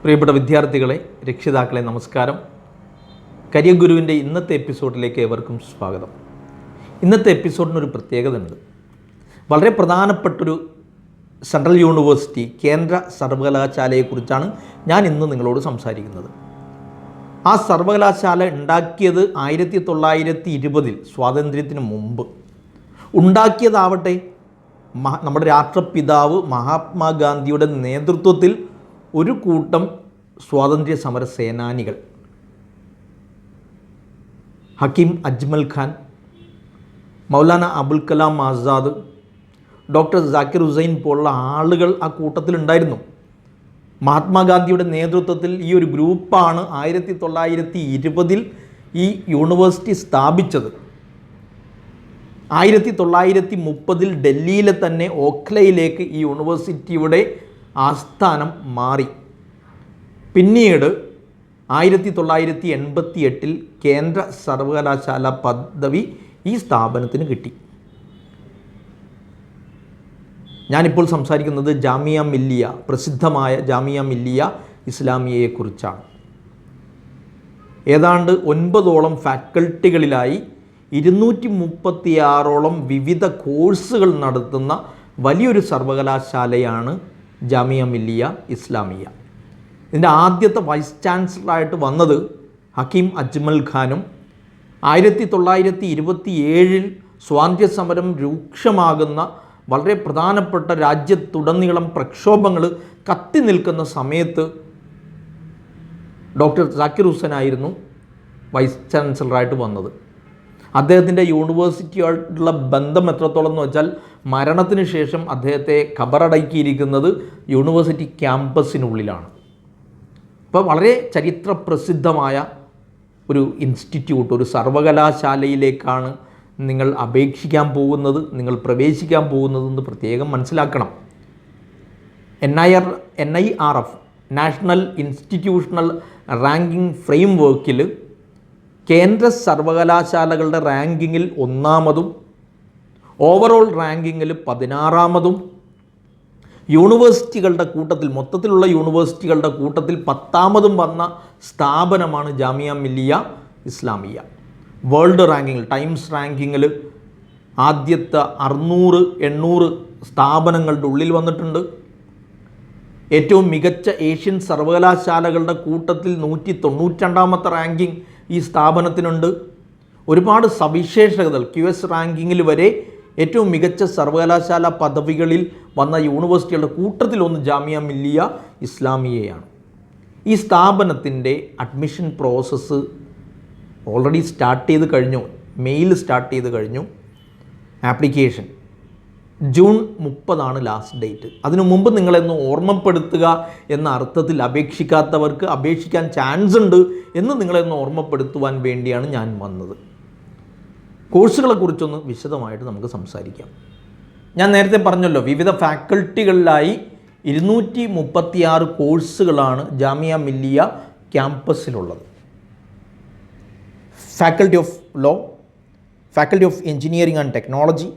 പ്രിയപ്പെട്ട വിദ്യാർത്ഥികളെ, രക്ഷിതാക്കളെ നമസ്കാരം. കരിയർ ഗുരുവിൻ്റെ ഇന്നത്തെ എപ്പിസോഡിലേക്ക് ഏവർക്കും സ്വാഗതം. ഇന്നത്തെ എപ്പിസോഡിനൊരു പ്രത്യേകത ഉണ്ട്. വളരെ പ്രധാനപ്പെട്ടൊരു സെൻട്രൽ യൂണിവേഴ്സിറ്റി, കേന്ദ്ര സർവകലാശാലയെക്കുറിച്ചാണ് ഞാൻ ഇന്ന് നിങ്ങളോട് സംസാരിക്കുന്നത്. ആ സർവകലാശാല ഉണ്ടാക്കിയത് 1920 സ്വാതന്ത്ര്യത്തിന് മുമ്പ്. ഉണ്ടാക്കിയതാവട്ടെ നമ്മുടെ രാഷ്ട്രപിതാവ് മഹാത്മാഗാന്ധിയുടെ നേതൃത്വത്തിൽ ഒരു കൂട്ടം സ്വാതന്ത്ര്യ സമര സേനാനികൾ, ഹക്കീം അജ്മൽ ഖാൻ, മൗലാന അബുൽ കലാം ആസാദ്, ഡോക്ടർ ജാക്കിർ ഹുസൈൻ പോലുള്ള ആളുകൾ ആ കൂട്ടത്തിലുണ്ടായിരുന്നു. മഹാത്മാഗാന്ധിയുടെ നേതൃത്വത്തിൽ ഈ ഒരു ഗ്രൂപ്പാണ് 1920 ഈ യൂണിവേഴ്സിറ്റി സ്ഥാപിച്ചത്. 1930 ഡൽഹിയിലെ തന്നെ ഓഖ്ലയിലേക്ക് ഈ യൂണിവേഴ്സിറ്റിയുടെ ആസ്ഥാനം മാറി. പിന്നീട് 1988 കേന്ദ്ര സർവകലാശാല പദവി ഈ സ്ഥാപനത്തിന് കിട്ടി. ഞാനിപ്പോൾ സംസാരിക്കുന്നത് ജാമിയ മില്ലിയ, പ്രസിദ്ധമായ ജാമിയ മില്ലിയ ഇസ്ലാമിയയെക്കുറിച്ചാണ്. ഏതാണ്ട് 9ഓളം ഫാക്കൽറ്റികളിലായി 236ഓളം വിവിധ കോഴ്സുകൾ നടത്തുന്ന വലിയൊരു സർവകലാശാലയാണ് ജാമിയ മില്ലിയ ഇസ്ലാമിയ. ഇതിൻ്റെ ആദ്യത്തെ വൈസ് ചാൻസലറായിട്ട് വന്നത് ഹക്കീം അജ്മൽ ഖാനും 1927 സ്വാതന്ത്ര്യസമരം രൂക്ഷമാകുന്ന വളരെ പ്രധാനപ്പെട്ട രാജ്യത്തുടനീളം പ്രക്ഷോഭങ്ങൾ കത്തി നിൽക്കുന്ന സമയത്ത് ഡോക്ടർ ജാക്കിർ ഹുസൈൻ ആയിരുന്നു വൈസ് ചാൻസലറായിട്ട് വന്നത്. അദ്ദേഹത്തിൻ്റെ യൂണിവേഴ്സിറ്റിയായിട്ടുള്ള ബന്ധം എത്രത്തോളം എന്ന് വെച്ചാൽ മരണത്തിന് ശേഷം അദ്ദേഹത്തെ ഖബറടക്കിയിരിക്കുന്നത് യൂണിവേഴ്സിറ്റി ക്യാമ്പസിനുള്ളിലാണ്. അപ്പോൾ വളരെ ചരിത്ര പ്രസിദ്ധമായ ഒരു ഇൻസ്റ്റിറ്റ്യൂട്ട്, ഒരു സർവകലാശാലയിലേക്കാണ് നിങ്ങൾ അപേക്ഷിക്കാൻ പോകുന്നത്, നിങ്ങൾ പ്രവേശിക്കാൻ പോകുന്നതെന്ന് പ്രത്യേകം മനസ്സിലാക്കണം. NIRF നാഷണൽ ഇൻസ്റ്റിറ്റ്യൂഷണൽ റാങ്കിംഗ് ഫ്രെയിംവർക്കിൽ കേന്ദ്ര സർവകലാശാലകളുടെ റാങ്കിങ്ങിൽ 1ാമതും ഓവറോൾ റാങ്കിങ്ങിൽ 16ാമതും യൂണിവേഴ്സിറ്റികളുടെ കൂട്ടത്തിൽ, മൊത്തത്തിലുള്ള യൂണിവേഴ്സിറ്റികളുടെ കൂട്ടത്തിൽ 10ാമതും വന്ന സ്ഥാപനമാണ് ജാമിയ മില്ലിയ ഇസ്ലാമിയ. വേൾഡ് റാങ്കിങ്ങിൽ, ടൈംസ് റാങ്കിങ്ങിൽ ആദ്യത്തെ 600-800 സ്ഥാപനങ്ങളുടെ ഉള്ളിൽ വന്നിട്ടുണ്ട്. ഏറ്റവും മികച്ച ഏഷ്യൻ സർവകലാശാലകളുടെ കൂട്ടത്തിൽ 192ാമത്തെ റാങ്കിങ് ഈ സ്ഥാപനത്തിനുണ്ട്. ഒരുപാട് സവിശേഷതകൾ, QS റാങ്കിങ്ങിൽ വരെ ഏറ്റവും മികച്ച സർവകലാശാല പദവികളിൽ വന്ന യൂണിവേഴ്സിറ്റികളുടെ കൂട്ടത്തിലൊന്ന് ജാമിയ മില്ലിയ ഇസ്ലാമിയയാണ്. ഈ സ്ഥാപനത്തിൻ്റെ അഡ്മിഷൻ പ്രോസസ്സ് ഓൾറെഡി സ്റ്റാർട്ട് ചെയ്ത് കഴിഞ്ഞു. മെയിൽ സ്റ്റാർട്ട് ചെയ്ത് കഴിഞ്ഞു. Application June 30 last date. അതിനു മുമ്പ് നിങ്ങളെന്ന് ഓർമ്മപ്പെടുത്തുക എന്ന അർത്ഥത്തിൽ അപേക്ഷിക്കാത്തവർക്ക് അപേക്ഷിക്കാൻ ചാൻസ് ഉണ്ട് എന്ന് നിങ്ങളെന്ന് ഓർമ്മപ്പെടുത്തുവാൻ വേണ്ടിയാണ് ഞാൻ വന്നത്. കോഴ്സുകളെക്കുറിച്ചൊന്ന് വിശദമായിട്ട് നമുക്ക് സംസാരിക്കാം. ഞാൻ നേരത്തെ പറഞ്ഞല്ലോ, വിവിധ ഫാക്കൽറ്റികളിലായി 236 കോഴ്സുകളാണ് ജാമിയ മില്ലിയ ക്യാമ്പസിലുള്ളത്. Faculty of law, faculty of engineering and technology,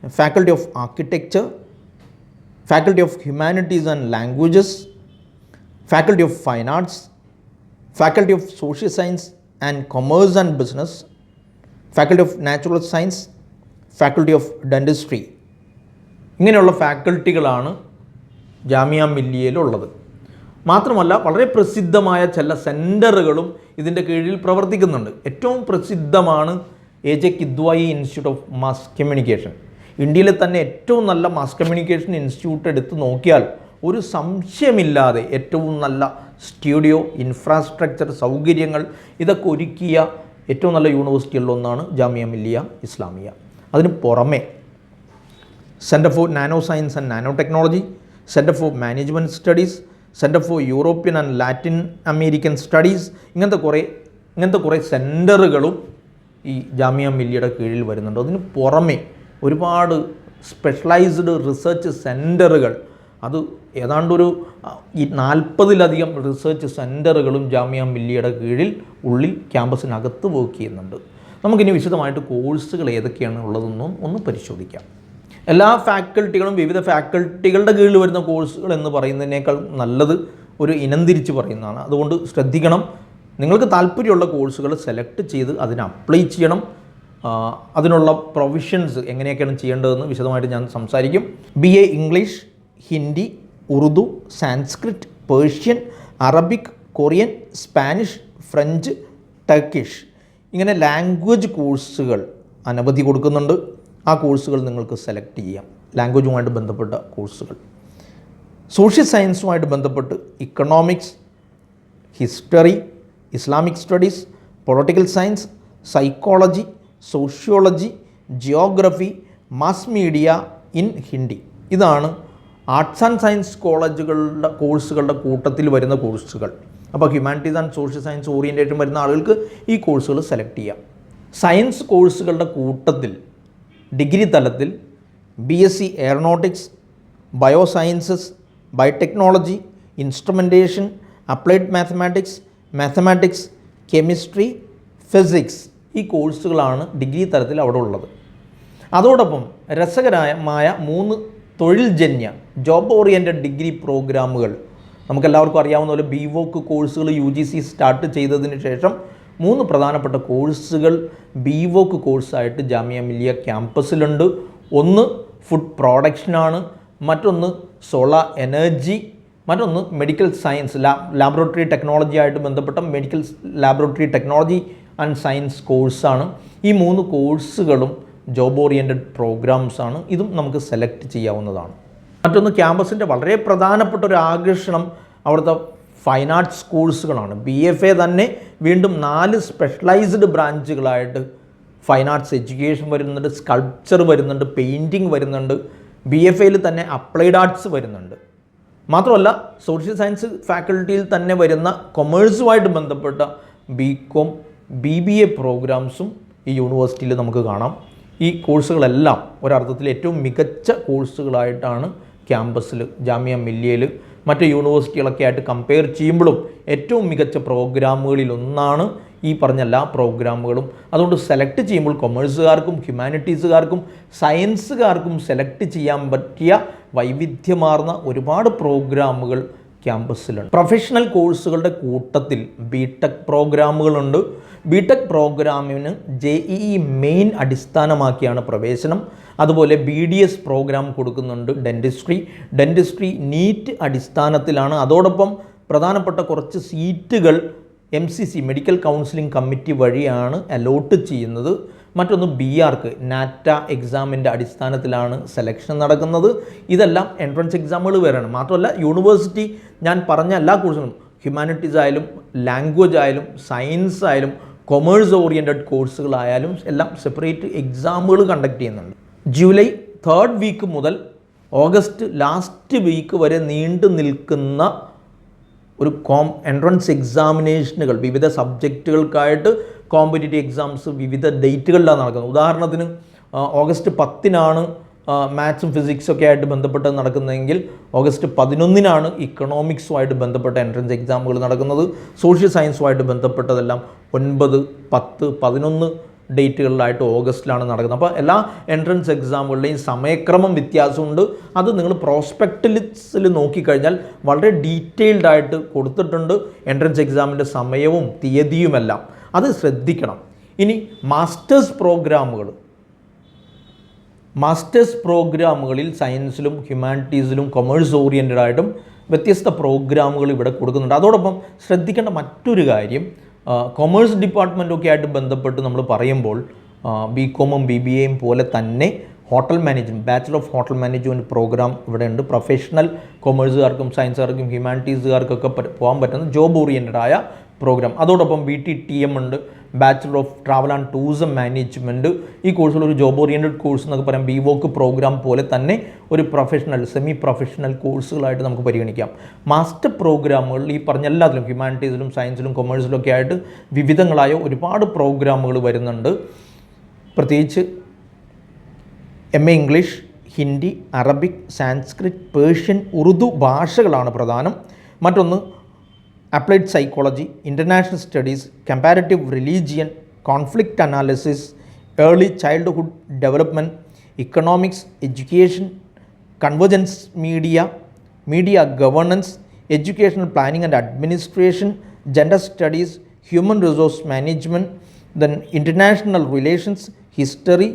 faculty of architecture, faculty of humanities and languages, faculty of fine arts, faculty of social science and commerce and business, faculty of natural science, faculty of dentistry. ഇങ്ങനെയുള്ള ഫാക്കൽറ്റികളാണ് ജാമിയ മില്ലിയയിലുള്ളത്. മാത്രമല്ല വളരെ പ്രസിദ്ധമായ ചില സെൻറ്ററുകളും ഇതിൻ്റെ കീഴിൽ പ്രവർത്തിക്കുന്നുണ്ട്. ഏറ്റവും പ്രസിദ്ധമാണ് AJ Kidwai institute of mass communication. ഇന്ത്യയിലെ തന്നെ ഏറ്റവും നല്ല മാസ് കമ്മ്യൂണിക്കേഷൻ ഇൻസ്റ്റിറ്റ്യൂട്ട് എടുത്ത് നോക്കിയാൽ ഒരു സംശയമില്ലാതെ ഏറ്റവും നല്ല സ്റ്റുഡിയോ, ഇൻഫ്രാസ്ട്രക്ചർ, സൗകര്യങ്ങൾ ഇതൊക്കെ ഒരുക്കിയ ഏറ്റവും നല്ല യൂണിവേഴ്സിറ്റികളിലൊന്നാണ് ജാമിയ മില്ലിയ ഇസ്ലാമിയ. അതിന് പുറമെ centre for nano science and nano technology, centre for management studies, centre for European and Latin American studies, ഇങ്ങനത്തെ കുറേ സെൻറ്ററുകളും ഈ ജാമിയ മില്ലിയയുടെ കീഴിൽ വരുന്നുണ്ട്. അതിന് പുറമെ ഒരുപാട് സ്പെഷ്യലൈസ്ഡ് റിസർച്ച് സെൻറ്ററുകൾ, അത് ഏതാണ്ടൊരു 40ലധികം റിസർച്ച് സെൻറ്ററുകളും ജാമിയ മില്ലിയയുടെ കീഴിൽ ഉള്ളിൽ ക്യാമ്പസിനകത്ത് വർക്ക് ചെയ്യുന്നുണ്ട്. നമുക്കിനി വിശദമായിട്ട് കോഴ്സുകൾ ഏതൊക്കെയാണ് ഉള്ളതെന്നും ഒന്ന് പരിശോധിക്കാം. എല്ലാ ഫാക്കൽറ്റികളും വിവിധ ഫാക്കൽറ്റികളുടെ കീഴിൽ വരുന്ന കോഴ്സുകൾ എന്ന് പറയുന്നതിനേക്കാൾ നല്ലത് ഒരു ഇനം തിരിച്ച് പറയുന്നതാണ്. അതുകൊണ്ട് ശ്രദ്ധിക്കണം. നിങ്ങൾക്ക് താല്പര്യമുള്ള കോഴ്സുകൾ സെലക്ട് ചെയ്ത് അതിന് അപ്ലൈ ചെയ്യണം. അതിനുള്ള പ്രൊവിഷൻസ് എങ്ങനെയൊക്കെയാണ് ചെയ്യേണ്ടതെന്ന് വിശദമായിട്ട് ഞാൻ സംസാരിക്കും. BA English, Hindi, Urdu, Sanskrit, Persian, Arabic, Korean, Spanish, French, Turkish ഇങ്ങനെ ലാംഗ്വേജ് കോഴ്സുകൾ അനവധി കൊടുക്കുന്നുണ്ട്. ആ കോഴ്സുകൾ നിങ്ങൾക്ക് സെലക്ട് ചെയ്യാം. ലാംഗ്വേജുമായിട്ട് ബന്ധപ്പെട്ട കോഴ്സുകൾ. സോഷ്യൽ സയൻസുമായിട്ട് ബന്ധപ്പെട്ട് economics, history, Islamic studies, political science, psychology, sociology, geography, mass media in Hindi ഇതാണ് ആർട്സ് ആൻഡ് സയൻസ് കോളേജുകളുടെ കോഴ്സുകളുടെ കൂട്ടത്തിൽ വരുന്ന കോഴ്സുകൾ. അപ്പോൾ humanities and social science orientation വരുന്ന ആളുകൾക്ക് ഈ കോഴ്സുകൾ സെലക്ട് ചെയ്യാം. സയൻസ് കോഴ്സുകളുടെ കൂട്ടത്തിൽ ഡിഗ്രി തലത്തിൽ BSc aeronautics, Biosciences, biotechnology, instrumentation, applied mathematics, chemistry, physics ഈ കോഴ്സുകളാണ് ഡിഗ്രി തലത്തിൽ അവിടെ ഉള്ളത്. അതോടൊപ്പം രസകരമായ 3 തൊഴിൽജന്യ ജോബ് ഓറിയൻറ്റഡ് ഡിഗ്രി പ്രോഗ്രാമുകൾ നമുക്കെല്ലാവർക്കും അറിയാവുന്ന പോലെ BVOC കോഴ്സുകൾ UGC സ്റ്റാർട്ട് ചെയ്തതിന് ശേഷം 3 പ്രധാനപ്പെട്ട കോഴ്സുകൾ BVOC കോഴ്സായിട്ട് ജാമിയ മില്ലിയ ക്യാമ്പസിലുണ്ട്. ഒന്ന് ഫുഡ് പ്രോഡക്ഷനാണ്, മറ്റൊന്ന് സോളാർ എനർജി, മറ്റൊന്ന് മെഡിക്കൽ സയൻസ് ലാബറട്ടറി ടെക്നോളജി ആയിട്ട് ബന്ധപ്പെട്ട medical laboratory technology and science കോഴ്സാണ്. ഈ 3 കോഴ്സുകളും ജോബ് ഓറിയൻറ്റഡ് പ്രോഗ്രാംസാണ്. ഇതും നമുക്ക് സെലക്ട് ചെയ്യാവുന്നതാണ്. മറ്റൊന്ന് ക്യാമ്പസിൻ്റെ വളരെ പ്രധാനപ്പെട്ട ഒരു ആകർഷണം അവിടുത്തെ ഫൈൻ ആർട്സ് കോഴ്സുകളാണ്. BFA തന്നെ വീണ്ടും 4 സ്പെഷ്യലൈസ്ഡ് ബ്രാഞ്ചുകളായിട്ട് ഫൈൻ ആർട്സ് എഡ്യൂക്കേഷൻ വരുന്നുണ്ട്, സ്കൾപ്ചർ വരുന്നുണ്ട്, പെയിൻറ്റിങ് വരുന്നുണ്ട്. BFAയിൽ തന്നെ അപ്ലൈഡ് ആർട്സ് വരുന്നുണ്ട്. മാത്രമല്ല സോഷ്യൽ സയൻസ് ഫാക്കൽറ്റിയിൽ തന്നെ വരുന്ന കൊമേഴ്സുമായിട്ട് ബന്ധപ്പെട്ട BCom, BBA പ്രോഗ്രാംസും ഈ യൂണിവേഴ്സിറ്റിയിൽ നമുക്ക് കാണാം. ഈ കോഴ്സുകളെല്ലാം ഒരർത്ഥത്തിൽ ഏറ്റവും മികച്ച കോഴ്സുകളായിട്ടാണ് ക്യാമ്പസിൽ ജാമിയ മില്ലിയയിൽ മറ്റ് യൂണിവേഴ്സിറ്റികളൊക്കെ ആയിട്ട് കമ്പയർ ചെയ്യുമ്പോഴും ഏറ്റവും മികച്ച പ്രോഗ്രാമുകളിലൊന്നാണ് ഈ പറഞ്ഞ എല്ലാ പ്രോഗ്രാമുകളും. അതുകൊണ്ട് സെലക്ട് ചെയ്യുമ്പോൾ കൊമേഴ്സുകാർക്കും ഹ്യൂമാനിറ്റീസുകാർക്കും സയൻസുകാർക്കും സെലക്ട് ചെയ്യാൻ പറ്റിയ വൈവിധ്യമാർന്ന ഒരുപാട് പ്രോഗ്രാമുകൾ ക്യാമ്പസിലുണ്ട്. പ്രൊഫഷണൽ കോഴ്സുകളുടെ കൂട്ടത്തിൽ BTech പ്രോഗ്രാമുകളുണ്ട്. BTech പ്രോഗ്രാമിന് JEE മെയിൻ അടിസ്ഥാനമാക്കിയാണ് പ്രവേശനം. അതുപോലെ BDS പ്രോഗ്രാം കൊടുക്കുന്നുണ്ട്. ഡെൻറ്റിസ്ട്രി നീറ്റ് അടിസ്ഥാനത്തിലാണ്. അതോടൊപ്പം പ്രധാനപ്പെട്ട കുറച്ച് സീറ്റുകൾ MCC മെഡിക്കൽ കൗൺസിലിംഗ് കമ്മിറ്റി വഴിയാണ് അലോട്ട് ചെയ്യുന്നത്. മറ്റൊന്ന് BARC നാറ്റ എക്സാമിൻ്റെ അടിസ്ഥാനത്തിലാണ് സെലക്ഷൻ നടക്കുന്നത്. ഇതെല്ലാം എൻട്രൻസ് എക്സാമുകൾ വേറെയാണ്. മാത്രമല്ല യൂണിവേഴ്സിറ്റി ഞാൻ പറഞ്ഞ എല്ലാ കോഴ്സുകളും ഹ്യൂമാനിറ്റീസ് ആയാലും ലാംഗ്വേജ് ആയാലും സയൻസ് ആയാലും കൊമേഴ്സ് ഓറിയൻറ്റഡ് കോഴ്സുകളായാലും എല്ലാം സെപ്പറേറ്റ് എക്സാമുകൾ കണ്ടക്ട് ചെയ്യുന്നുണ്ട്. ജൂലൈ 3rd വീക്ക് മുതൽ ഓഗസ്റ്റ് ലാസ്റ്റ് വീക്ക് വരെ നീണ്ടു നിൽക്കുന്ന ഒരു എൻട്രൻസ് എക്സാമിനേഷനുകൾ വിവിധ സബ്ജക്റ്റുകൾക്കായിട്ട് കോമ്പറ്റേറ്റീവ് എക്സാംസ് വിവിധ ഡേറ്റുകളിലാണ് നടക്കുന്നത്. ഉദാഹരണത്തിന് ഓഗസ്റ്റ് 10-നാണ് മാത്സും ഫിസിക്സൊക്കെ ആയിട്ട് ബന്ധപ്പെട്ട് നടക്കുന്നതെങ്കിൽ ഓഗസ്റ്റ് 11-നാണ് ഇക്കണോമിക്സുമായിട്ട് ബന്ധപ്പെട്ട എൻട്രൻസ് എക്സാമുകൾ നടക്കുന്നത്. സോഷ്യൽ സയൻസുമായിട്ട് ബന്ധപ്പെട്ടതെല്ലാം 9, 10, 11 ഡേറ്റുകളിലായിട്ട് ഓഗസ്റ്റിലാണ് നടക്കുന്നത്. അപ്പോൾ എല്ലാ എൻട്രൻസ് എക്സാമുകളുടെയും സമയക്രമം വ്യത്യാസമുണ്ട്. അത് നിങ്ങൾ പ്രോസ്പെക്ടസിൽ നോക്കിക്കഴിഞ്ഞാൽ വളരെ ഡീറ്റെയിൽഡ് ആയിട്ട് കൊടുത്തിട്ടുണ്ട്. എൻട്രൻസ് എക്സാമിൻ്റെ സമയവും തീയതിയുമെല്ലാം അത് ശ്രദ്ധിക്കണം. ഇനി മാസ്റ്റേഴ്സ് പ്രോഗ്രാമുകളിൽ സയൻസിലും ഹ്യൂമാനിറ്റീസിലും കൊമേഴ്സ് ഓറിയൻറ്റഡ് ആയിട്ടും വ്യത്യസ്ത പ്രോഗ്രാമുകൾ ഇവിടെ കൊടുക്കുന്നുണ്ട്. അതോടൊപ്പം ശ്രദ്ധിക്കേണ്ട മറ്റൊരു കാര്യം, കൊമേഴ്സ് ഡിപ്പാർട്ട്മെൻറ്റൊക്കെ ആയിട്ട് ബന്ധപ്പെട്ട് നമ്മൾ പറയുമ്പോൾ BComഉം BBAയും പോലെ തന്നെ hotel management bachelor of hotel management programme ഇവിടെ ഉണ്ട്. പ്രൊഫഷണൽ കൊമേഴ്സുകാർക്കും സയൻസുകാർക്കും ഹ്യൂമാനിറ്റീസുകാർക്കൊക്കെ പോകാൻ പറ്റുന്ന ജോബ് ഓറിയൻറ്റഡ് ആയ പ്രോഗ്രാം. അതോടൊപ്പം BTTM ഉണ്ട്, bachelor of travel and tourism management. ഈ കോഴ്സുകളൊരു ജോബ് ഓറിയൻറ്റഡ് കോഴ്സ് എന്നൊക്കെ പറയാം. BVOC പ്രോഗ്രാം പോലെ തന്നെ ഒരു സെമി പ്രൊഫഷണൽ കോഴ്സുകളായിട്ട് നമുക്ക് പരിഗണിക്കാം. മാസ്റ്റർ പ്രോഗ്രാമുകളിൽ ഈ പറഞ്ഞ എല്ലാത്തിലും ഹ്യൂമാനിറ്റീസിലും സയൻസിലും കൊമേഴ്സിലും ഒക്കെ ആയിട്ട് വിവിധങ്ങളായ ഒരുപാട് പ്രോഗ്രാമുകൾ വരുന്നുണ്ട്. പ്രത്യേകിച്ച് MA English, Hindi, Arabic, Sanskrit, Persian, Urdu ഭാഷകളാണ് പ്രധാനം. മറ്റൊന്ന് applied psychology, international studies, comparative religion, conflict analysis, early childhood development, economics, education, convergence media governance educational planning and administration, gender studies, human resource management, then international relations, history,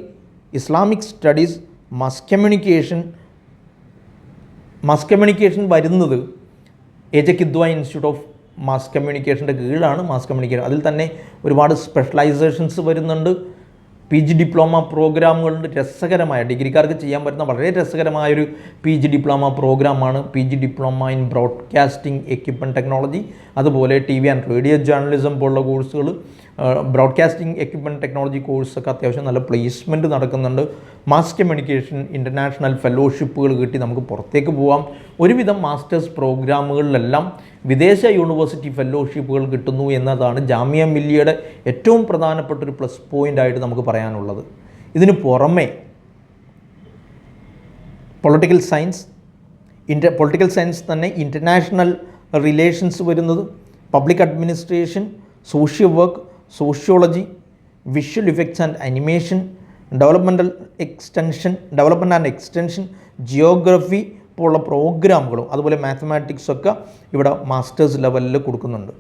Islamic studies, mass communication വരുന്നത് AJ Kidwai institute of mass കമ്മ്യൂണിക്കേഷൻ്റെ കീഴിലാണ് mass communication. അതിൽ തന്നെ ഒരുപാട് specialisations വരുന്നുണ്ട്. PG diploma പ്രോഗ്രാമുകളുണ്ട്. രസകരമായ ഡിഗ്രിക്കാർക്ക് ചെയ്യാൻ പറ്റുന്ന വളരെ രസകരമായൊരു PG ഡിപ്ലോമ പ്രോഗ്രാമാണ് PG diploma in broadcasting equipment technology. അതുപോലെ TV ആൻഡ് റേഡിയോ ജേർണലിസം പോലുള്ള കോഴ്സുകൾ, ബ്രോഡ്കാസ്റ്റിംഗ് എക്യുപ്മെൻറ്റ് ടെക്നോളജി കോഴ്സൊക്കെ അത്യാവശ്യം നല്ല പ്ലേസ്മെൻറ്റ് നടക്കുന്നുണ്ട്. മാസ് കമ്മ്യൂണിക്കേഷൻ ഇൻ്റർനാഷണൽ ഫെലോഷിപ്പുകൾ കിട്ടി നമുക്ക് പുറത്തേക്ക് പോകാം. ഒരുവിധം മാസ്റ്റേഴ്സ് പ്രോഗ്രാമുകളിലെല്ലാം വിദേശ യൂണിവേഴ്സിറ്റി ഫെലോഷിപ്പുകൾ കിട്ടുന്നു എന്നതാണ് ജാമിയ മില്ലിയയുടെ ഏറ്റവും പ്രധാനപ്പെട്ടൊരു പ്ലസ് പോയിൻ്റ് ആയിട്ട് നമുക്ക് പറയാനുള്ളത്. ഇതിന് പുറമെ പൊളിറ്റിക്കൽ സയൻസ് തന്നെ ഇൻ്റർനാഷണൽ റിലേഷൻസ് വരുന്നത്, public administration, social work, sociology, visual effects and animation, development and extension, geography പോലുള്ള പ്രോഗ്രാമുകളും അതുപോലെ മാത്തമാറ്റിക്സൊക്കെ ഇവിടെ മാസ്റ്റേഴ്സ് ലെവലിൽ കൊടുക്കുന്നുണ്ട്.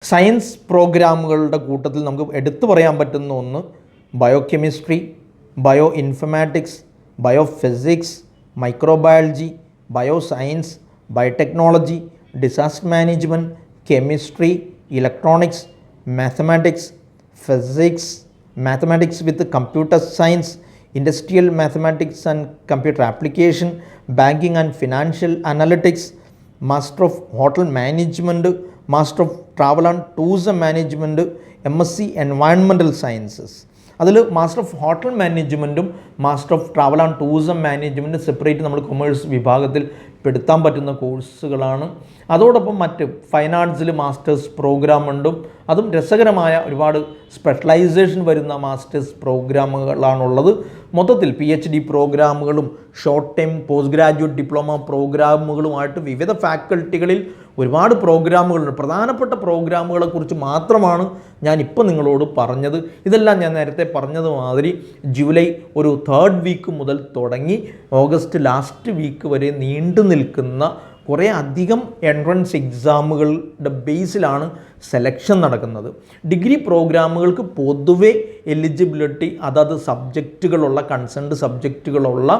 സയൻസ് പ്രോഗ്രാമുകളുടെ കൂട്ടത്തിൽ നമുക്ക് എടുത്തു പറയാൻ പറ്റുന്ന ഒന്ന് biochemistry, bio informatics, biophysics, microbiology, bioscience, biotechnology, disaster management, chemistry, electronics, mathematics, physics, mathematics with computer science, industrial mathematics and computer application, banking and financial analytics, master of hotel management, master of travel and tourism management, MSc environmental sciences. അതിൽ master of hotel മാനേജ്മെൻറ്റും master of travel and tourism മാനേജ്മെൻറ്റും separate നമ്മൾ commerce വിഭാഗത്തിൽ പെടുത്താൻ പറ്റുന്ന കോഴ്സുകളാണ്. അതോടൊപ്പം മറ്റ് ഫൈൻ ആർട്സിൽ മാസ്റ്റേഴ്സ് പ്രോഗ്രാം ഉണ്ട്. അതും രസകരമായ ഒരുപാട് സ്പെഷ്യലൈസേഷൻ വരുന്ന മാസ്റ്റേഴ്സ് പ്രോഗ്രാമുകളാണുള്ളത്. മൊത്തത്തിൽ PhD പ്രോഗ്രാമുകളും short time post graduate diploma പ്രോഗ്രാമുകളുമായിട്ട് വിവിധ ഫാക്കൽറ്റികളിൽ ഒരുപാട് പ്രോഗ്രാമുകളുണ്ട്. പ്രധാനപ്പെട്ട പ്രോഗ്രാമുകളെക്കുറിച്ച് മാത്രമാണ് ഞാനിപ്പോൾ നിങ്ങളോട് പറഞ്ഞത്. ഇതെല്ലാം ഞാൻ നേരത്തെ പറഞ്ഞതുമാതിരി ജൂലൈ ഒരു 3rd വീക്ക് മുതൽ തുടങ്ങി ഓഗസ്റ്റ് ലാസ്റ്റ് വീക്ക് വരെ നീണ്ടു നിൽക്കുന്ന കുറേ അധികം എൻട്രൻസ് എക്സാമുകളുടെ ബേസിലാണ് സെലക്ഷൻ നടക്കുന്നത്. ഡിഗ്രി പ്രോഗ്രാമുകൾക്ക് പൊതുവെ എലിജിബിലിറ്റി അതത് സബ്ജക്റ്റുകളുള്ള കൺസേൺഡ് സബ്ജക്റ്റുകളുള്ള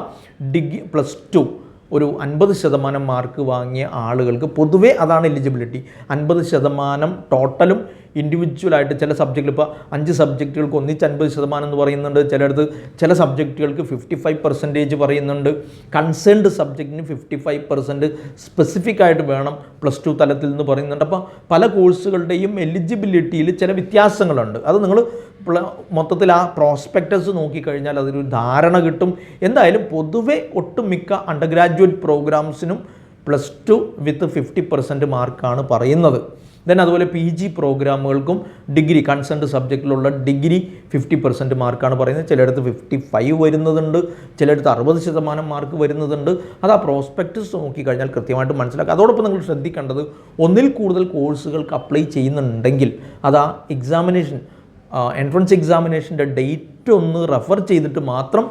+2 ഒരു 50% മാർക്ക് വാങ്ങിയ ആളുകൾക്ക് പൊതുവേ അതാണ് എലിജിബിലിറ്റി. 50% ടോട്ടലും ഇൻഡിവിജ്വലായിട്ട് ചില സബ്ജക്റ്റിൽ ഇപ്പോൾ 5 സബ്ജക്റ്റുകൾക്ക് ഒന്നിച്ച് 50% എന്ന് പറയുന്നുണ്ട്. ചിലയിടത്ത് ചില സബ്ജക്റ്റുകൾക്ക് 55% പറയുന്നുണ്ട്. കൺസേൺഡ് സബ്ജക്റ്റിന് 55% സ്പെസിഫിക് ആയിട്ട് വേണം +2 തലത്തിൽ നിന്ന് പറയുന്നുണ്ട്. അപ്പോൾ പല കോഴ്സുകളുടെയും എലിജിബിലിറ്റിയിൽ ചില വ്യത്യാസങ്ങളുണ്ട്. അത് നിങ്ങൾ മൊത്തത്തിൽ ആ പ്രോസ്പെക്ടസ് നോക്കിക്കഴിഞ്ഞാൽ അതിനൊരു ധാരണ കിട്ടും. എന്തായാലും പൊതുവെ ഒട്ടുമിക്ക അണ്ടർ ഗ്രാജുവേറ്റ് പ്രോഗ്രാംസിനും +2 വിത്ത് 50% മാർക്കാണ് പറയുന്നത്. ദെൻ അതുപോലെ PG പ്രോഗ്രാമുകൾക്കും ഡിഗ്രി കൺസേൺഡ് സബ്ജക്റ്റിലുള്ള ഡിഗ്രി 50% മാർക്കാണ് പറയുന്നത്. ചിലയിടത്ത് 55 വരുന്നതുണ്ട്, ചിലയിടത്ത് 60% മാർക്ക് വരുന്നതുണ്ട്. അത് ആ പ്രോസ്പെക്ടസ് നോക്കിക്കഴിഞ്ഞാൽ കൃത്യമായിട്ട് മനസ്സിലാക്കുക. അതോടൊപ്പം നിങ്ങൾ ശ്രദ്ധിക്കേണ്ടത് ഒന്നിൽ കൂടുതൽ കോഴ്സുകൾക്ക് അപ്ലൈ ചെയ്യുന്നുണ്ടെങ്കിൽ അത് ആ എൻട്രൻസ് എക്സാമിനേഷൻ്റെ ഡേറ്റ് ഒന്ന് റെഫർ ചെയ്തിട്ട് മാത്രം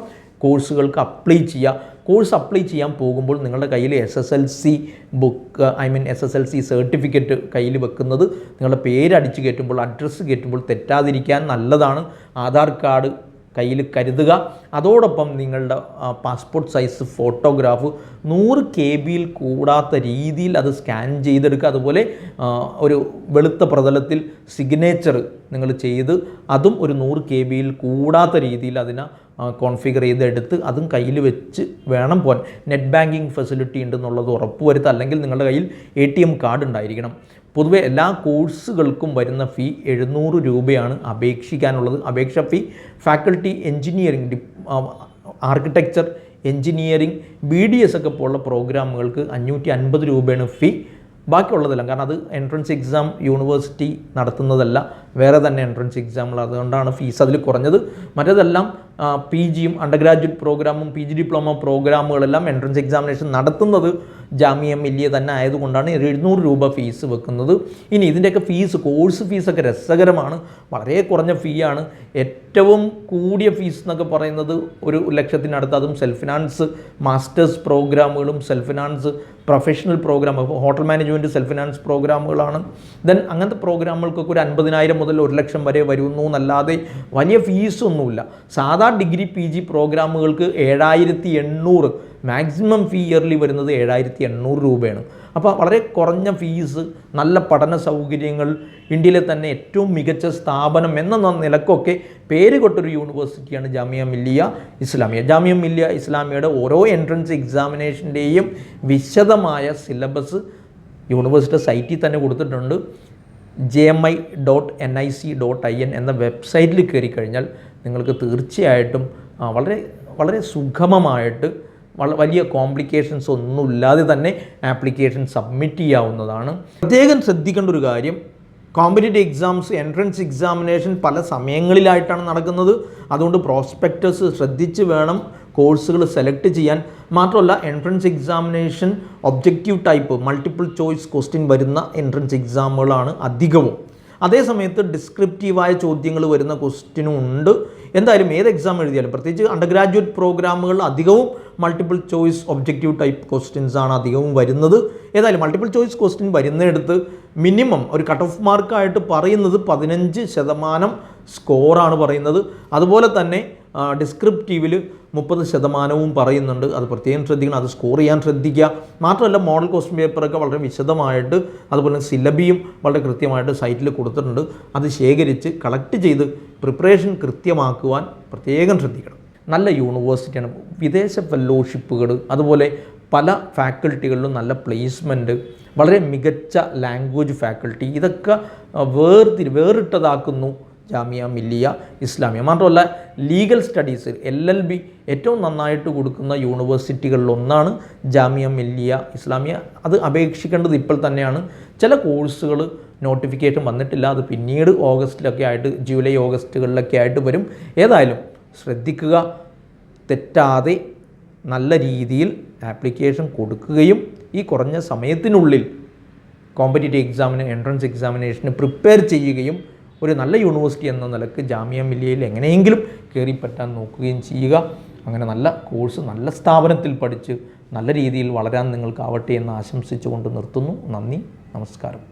കോഴ്സുകൾക്ക് അപ്ലൈ ചെയ്യുക. കോഴ്സ് അപ്ലൈ ചെയ്യാൻ പോകുമ്പോൾ നിങ്ങളുടെ കയ്യിൽ SSLC ബുക്ക് SSLC സർട്ടിഫിക്കറ്റ് കയ്യിൽ വെക്കുന്നത് നിങ്ങളുടെ പേര് അടിച്ച് കയറ്റുമ്പോൾ അഡ്രസ്സ് കയറ്റുമ്പോൾ തെറ്റാതിരിക്കാൻ നല്ലതാണ്. ആധാർ കാർഡ് കയ്യിൽ കരുതുക. അതോടൊപ്പം നിങ്ങളുടെ പാസ്പോർട്ട് സൈസ് ഫോട്ടോഗ്രാഫ് 100 KB കൂടാത്ത രീതിയിൽ അത് സ്കാൻ ചെയ്തെടുക്കുക. അതുപോലെ ഒരു വെളുത്ത പ്രതലത്തിൽ സിഗ്നേച്ചർ നിങ്ങൾ ചെയ്ത് അതും ഒരു 100 KB കൂടാത്ത രീതിയിൽ അതിനെ കോൺഫിഗർ ചെയ്തെടുത്ത് അതും കയ്യിൽ വെച്ച് വേണം പോകാൻ. നെറ്റ് ബാങ്കിങ് ഫെസിലിറ്റി ഉണ്ടെന്നുള്ളത് ഉറപ്പുവരുത്തുക. അല്ലെങ്കിൽ നിങ്ങളുടെ കയ്യിൽ ATM കാർഡ് ഉണ്ടായിരിക്കണം. പൊതുവെ എല്ലാ കോഴ്സുകൾക്കും വരുന്ന ഫീ 700 രൂപയാണ് അപേക്ഷിക്കാനുള്ളത്. അപേക്ഷ fee faculty engineering, architecture, engineering, BDS ഒക്കെ പോലുള്ള പ്രോഗ്രാമുകൾക്ക് 550 രൂപയാണ് ഫീ. ബാക്കിയുള്ളതെല്ലാം കാരണം അത് എൻട്രൻസ് എക്സാം യൂണിവേഴ്സിറ്റി നടത്തുന്നതല്ല, വേറെ തന്നെ എൻട്രൻസ് എക്സാമുകൾ, അതുകൊണ്ടാണ് ഫീസ് അതിൽ കുറഞ്ഞത്. മറ്റേതെല്ലാം PGയും അണ്ടർ ഗ്രാജുവേറ്റ് പ്രോഗ്രാമും PG ഡിപ്ലോമ പ്രോഗ്രാമുകളെല്ലാം എൻട്രൻസ് എക്സാമിനേഷൻ നടത്തുന്നത് ജാമിയ മില്ലിയ തന്നെ ആയതുകൊണ്ടാണ് 700 രൂപ ഫീസ് വെക്കുന്നത്. ഇനി ഇതിൻ്റെയൊക്കെ ഫീസ്, കോഴ്സ് ഫീസൊക്കെ രസകരമാണ്. വളരെ കുറഞ്ഞ ഫീ ആണ്. ഏറ്റവും കൂടിയ ഫീസ് എന്നൊക്കെ പറയുന്നത് 1,00,000-നടുത്ത്. അതും സെൽഫ് ഫിനാൻസ് മാസ്റ്റേഴ്സ് പ്രോഗ്രാമുകളും self finance professional programme, hotel management self finance പ്രോഗ്രാമുകളാണ്. ദെൻ അങ്ങനത്തെ പ്രോഗ്രാമുകൾക്കൊക്കെ ഒരു 50,000 മുതൽ 1,00,000 വരെ വരുന്നു എന്നല്ലാതെ വലിയ ഫീസൊന്നുമില്ല. സാധാ ഡിഗ്രി PG പ്രോഗ്രാമുകൾക്ക് 7,800, മാക്സിമം ഫീ ഇയർലി വരുന്നത് 7,800 രൂപയാണ്. അപ്പോൾ വളരെ കുറഞ്ഞ ഫീസ്, നല്ല പഠന സൗകര്യങ്ങൾ, ഇന്ത്യയിലെ തന്നെ ഏറ്റവും മികച്ച സ്ഥാപനം എന്ന നിലക്കൊക്കെ പേര് കൊട്ടൊരു യൂണിവേഴ്സിറ്റിയാണ് ജാമിയ മില്ലിയ ഇസ്ലാമിയ. ജാമിയ മില്ലിയ ഇസ്ലാമിയയുടെ ഓരോ എൻട്രൻസ് എക്സാമിനേഷൻ്റെയും വിശദമായ സിലബസ് യൂണിവേഴ്സിറ്റി സൈറ്റിൽ തന്നെ കൊടുത്തിട്ടുണ്ട്. jmi.nic.in എന്ന വെബ്സൈറ്റിൽ കയറി കഴിഞ്ഞാൽ നിങ്ങൾക്ക് തീർച്ചയായിട്ടും വളരെ വളരെ സുഗമമായിട്ട് വലിയ കോംപ്ലിക്കേഷൻസ് ഒന്നുമില്ലാതെ തന്നെ ആപ്ലിക്കേഷൻ സബ്മിറ്റ് ചെയ്യാവുന്നതാണ്. പ്രത്യേകം ശ്രദ്ധിക്കേണ്ട ഒരു കാര്യം, കോമ്പറ്റേറ്റീവ് എക്സാംസ്, എൻട്രൻസ് എക്സാമിനേഷൻ പല സമയങ്ങളിലായിട്ടാണ് നടക്കുന്നത്. അതുകൊണ്ട് പ്രോസ്പെക്ടസ് ശ്രദ്ധിച്ച് വേണം കോഴ്സുകൾ സെലക്ട് ചെയ്യാൻ. മാത്രമല്ല entrance examination objective type multiple choice question വരുന്ന എൻട്രൻസ് എക്സാമുകളാണ് അധികവും. അതേസമയത്ത് ഡിസ്ക്രിപ്റ്റീവായ ചോദ്യങ്ങൾ വരുന്ന ക്വസ്റ്റ്യനും ഉണ്ട്. എന്തായാലും ഏത് എക്സാം എഴുതിയാലും, പ്രത്യേകിച്ച് അണ്ടർ ഗ്രാജുവേറ്റ് പ്രോഗ്രാമുകൾ അധികവും multiple choice objective type questions ആണ് അധികവും വരുന്നത്. ഏതായാലും മൾട്ടിപ്പിൾ ചോയ്സ് ക്വസ്റ്റ്യൻ വരുന്നിടത്ത് മിനിമം ഒരു കട്ട് ഓഫ് മാർക്കായിട്ട് പറയുന്നത് 15% സ്കോറാണ് പറയുന്നത്. അതുപോലെ തന്നെ ഡിസ്ക്രിപ്റ്റീവിൽ 30% പറയുന്നുണ്ട്. അത് പ്രത്യേകം ശ്രദ്ധിക്കണം, അത് സ്കോർ ചെയ്യാൻ ശ്രദ്ധിക്കുക. മാത്രമല്ല മോഡൽ ക്വസ്റ്റ്യൻ പേപ്പറൊക്കെ വളരെ വിശദമായിട്ട്, അതുപോലെ സിലബിയും വളരെ കൃത്യമായിട്ട് സൈറ്റിൽ കൊടുത്തിട്ടുണ്ട്. അത് ശേഖരിച്ച് കളക്ട് ചെയ്ത് പ്രിപ്പറേഷൻ കൃത്യമാക്കുവാൻ പ്രത്യേകം ശ്രദ്ധിക്കണം. നല്ല യൂണിവേഴ്സിറ്റിയാണ്. വിദേശ ഫെലോഷിപ്പുകൾ, അതുപോലെ പല ഫാക്കൽറ്റികളിലും നല്ല പ്ലേസ്മെൻറ്റ്, വളരെ മികച്ച ലാംഗ്വേജ് ഫാക്കൽറ്റി, ഇതൊക്കെ വേറിട്ടതാക്കുന്നു ജാമിയ മില്ലിയ ഇസ്ലാമിയ. മാത്രമല്ല ലീഗൽ സ്റ്റഡീസ് LLB ഏറ്റവും നന്നായിട്ട് കൊടുക്കുന്ന യൂണിവേഴ്സിറ്റികളിലൊന്നാണ് ജാമിയ മില്ലിയ ഇസ്ലാമിയ. അത് അപേക്ഷിക്കേണ്ടത് ഇപ്പോൾ തന്നെയാണ്. ചില കോഴ്സുകൾ നോട്ടിഫിക്കേഷൻ വന്നിട്ടില്ല, അത് പിന്നീട് ഓഗസ്റ്റിലൊക്കെ ആയിട്ട്, ജൂലൈ ഓഗസ്റ്റുകളിലൊക്കെ ആയിട്ട് വരും. ഏതായാലും ശ്രദ്ധിക്കുക, തെറ്റാതെ നല്ല രീതിയിൽ ആപ്ലിക്കേഷൻ കൊടുക്കുകയും ഈ കുറഞ്ഞ സമയത്തിനുള്ളിൽ കോമ്പറ്റേറ്റീവ് എക്സാമിന്, എൻട്രൻസ് എക്സാമിനേഷന് പ്രിപ്പയർ ചെയ്യുകയും ഒരു നല്ല യൂണിവേഴ്സിറ്റി എന്ന നിലക്ക് ജാമിയ മില്ലിയയിൽ എങ്ങനെയെങ്കിലും കയറിപ്പറ്റാൻ നോക്കുകയും ചെയ്യുക. അങ്ങനെ നല്ല കോഴ്സ്, നല്ല സ്ഥാപനത്തിൽ പഠിച്ച് നല്ല രീതിയിൽ വളരാൻ നിങ്ങൾക്കാവട്ടെ എന്ന് ആശംസിച്ചുകൊണ്ട് നിർത്തുന്നു. നന്ദി, നമസ്കാരം.